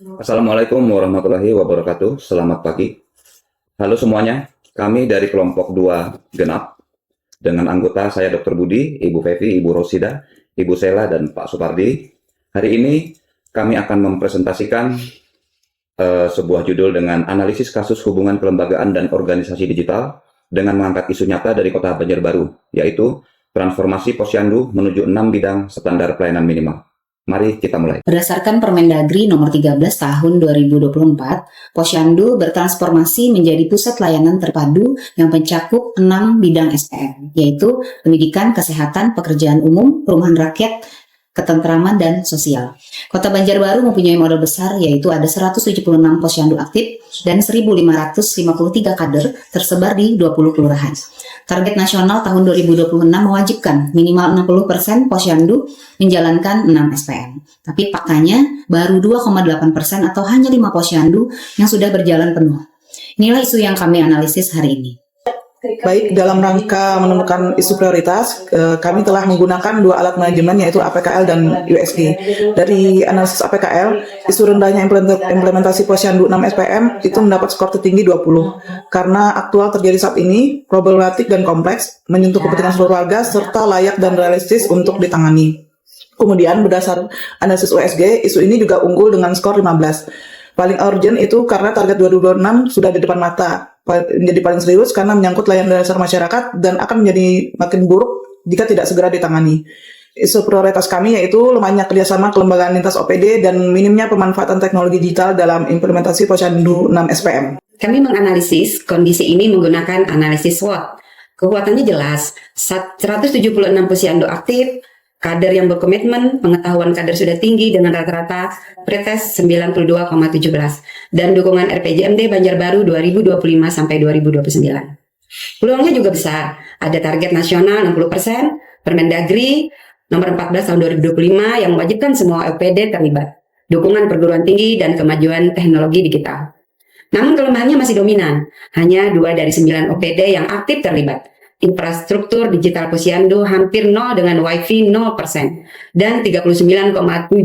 Assalamualaikum warahmatullahi wabarakatuh. Selamat pagi. Halo semuanya, kami dari kelompok 2 Genap dengan anggota saya Dr. Budi, Ibu Fevi, Ibu Rosida, Ibu Sela, dan Pak Supardi. Hari ini kami akan mempresentasikan sebuah judul dengan analisis kasus hubungan kelembagaan dan organisasi digital dengan mengangkat isu nyata dari Kota Banjarbaru, yaitu transformasi Posyandu menuju 6 bidang standar pelayanan minimal. Mari kita mulai. Berdasarkan Permendagri nomor 13 tahun 2024, Posyandu bertransformasi menjadi pusat layanan terpadu yang mencakup 6 bidang SPM, yaitu pendidikan, kesehatan, pekerjaan umum, perumahan rakyat, ketentraman, dan sosial. Kota Banjarbaru mempunyai modal besar, yaitu ada 176 posyandu aktif dan 1.553 kader tersebar di 20 kelurahan. Target nasional tahun 2026 mewajibkan minimal 60% posyandu menjalankan 6 SPM. Tapi faktanya baru 2,8% atau hanya 5 posyandu yang sudah berjalan penuh. Inilah isu yang kami analisis hari ini. Baik, dalam rangka menemukan isu prioritas, kami telah menggunakan 2 alat manajemen, yaitu APKL dan USG. Dari analisis APKL, isu rendahnya implementasi posyandu 6 SPM itu mendapat skor tertinggi 20, karena aktual terjadi saat ini, problematik dan kompleks, menyentuh kepentingan seluruh warga, serta layak dan realistis untuk ditangani. Kemudian berdasar analisis USG, isu ini juga unggul dengan skor 15. Paling urgent itu karena target 2026 sudah di depan mata, menjadi paling serius karena menyangkut layanan dasar masyarakat dan akan menjadi makin buruk jika tidak segera ditangani. Isu prioritas kami yaitu lemahnya kerjasama kelembagaan lintas OPD dan minimnya pemanfaatan teknologi digital dalam implementasi Posyandu 6 SPM. Kami menganalisis kondisi ini menggunakan analisis SWOT. Kekuatannya jelas, 176 posyandu aktif, kader yang berkomitmen, pengetahuan kader sudah tinggi dengan rata-rata pretest 92,17 dan dukungan RPJMD Banjarbaru 2025 sampai 2029. Peluangnya juga besar, ada target nasional 60%, Permendagri nomor 14 tahun 2025 yang mewajibkan semua OPD terlibat, dukungan perguruan tinggi dan kemajuan teknologi digital. Namun kelemahannya masih dominan, hanya 2 dari 9 OPD yang aktif terlibat. Infrastruktur digital posyandu hampir 0 dengan WiFi 0% dan 39,7%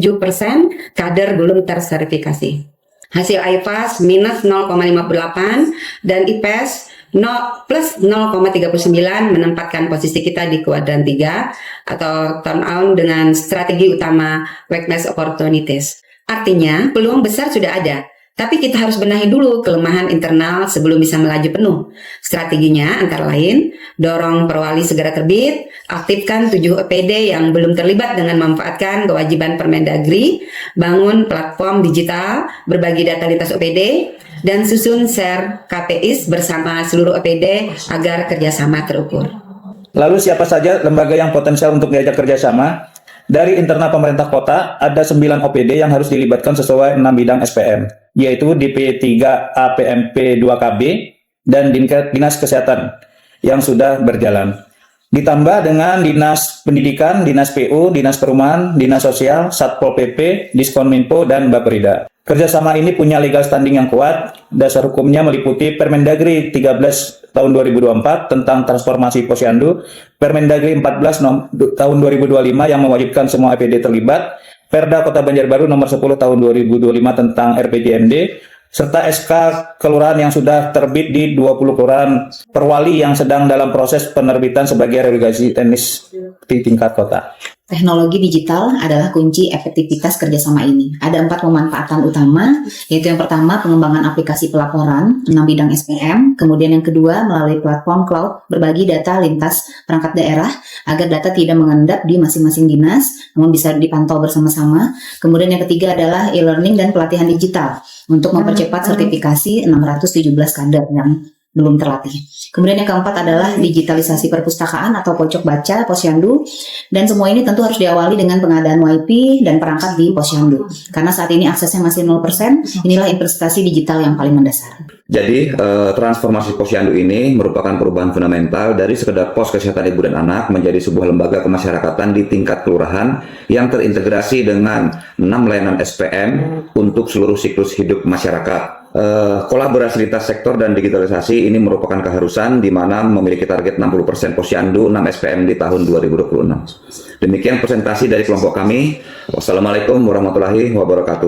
kader belum tersertifikasi. Hasil iPAS minus 0,58 dan IPES plus 0,39 menempatkan posisi kita di kuadran 3 atau turn on dengan strategi utama weakness opportunities. Artinya peluang besar sudah ada. Tapi kita harus benahi dulu kelemahan internal sebelum bisa melaju penuh. Strateginya antara lain, dorong perwali segera terbit, aktifkan 7 OPD yang belum terlibat dengan memanfaatkan kewajiban Permendagri, bangun platform digital, berbagi data lintas OPD, dan susun share KPIs bersama seluruh OPD agar kerjasama terukur. Lalu siapa saja lembaga yang potensial untuk diajak kerjasama? Dari internal pemerintah kota, ada 9 OPD yang harus dilibatkan sesuai 6 bidang SPM, yaitu DP3 APMP 2KB dan Dinas Kesehatan yang sudah berjalan. Ditambah dengan Dinas Pendidikan, Dinas PU, Dinas Perumahan, Dinas Sosial, Satpol PP, Diskonminfo, dan Bapperida. Kerjasama ini punya legal standing yang kuat. Dasar hukumnya meliputi Permendagri 13 tahun 2024 tentang transformasi posyandu, Permendagri 14 tahun 2025 yang mewajibkan semua APD terlibat, Perda Kota Banjarbaru nomor 10 tahun 2025 tentang RPJMD, serta SK kelurahan yang sudah terbit di 20 kelurahan perwali yang sedang dalam proses penerbitan sebagai regulasi teknis di tingkat kota. Teknologi digital adalah kunci efektivitas kerjasama ini. Ada 4 pemanfaatan utama, yaitu yang pertama pengembangan aplikasi pelaporan 6 bidang SPM, kemudian yang kedua melalui platform cloud berbagi data lintas perangkat daerah agar data tidak mengendap di masing-masing dinas, namun bisa dipantau bersama-sama. Kemudian yang ketiga adalah e-learning dan pelatihan digital untuk mempercepat sertifikasi 617 kader yang belum terlatih. Kemudian yang keempat adalah digitalisasi perpustakaan atau pojok baca posyandu, dan semua ini tentu harus diawali dengan pengadaan WiFi dan perangkat di posyandu. Karena saat ini aksesnya masih 0%, inilah investasi digital yang paling mendasar. Jadi transformasi posyandu ini merupakan perubahan fundamental dari sekedar pos kesehatan ibu dan anak menjadi sebuah lembaga kemasyarakatan di tingkat kelurahan yang terintegrasi dengan 6 layanan SPM untuk seluruh siklus hidup masyarakat. Kolaborasi lintas sektor dan digitalisasi ini merupakan keharusan di mana memiliki target 60% posyandu 6 SPM di tahun 2026. Demikian presentasi dari kelompok kami. Wassalamualaikum warahmatullahi wabarakatuh.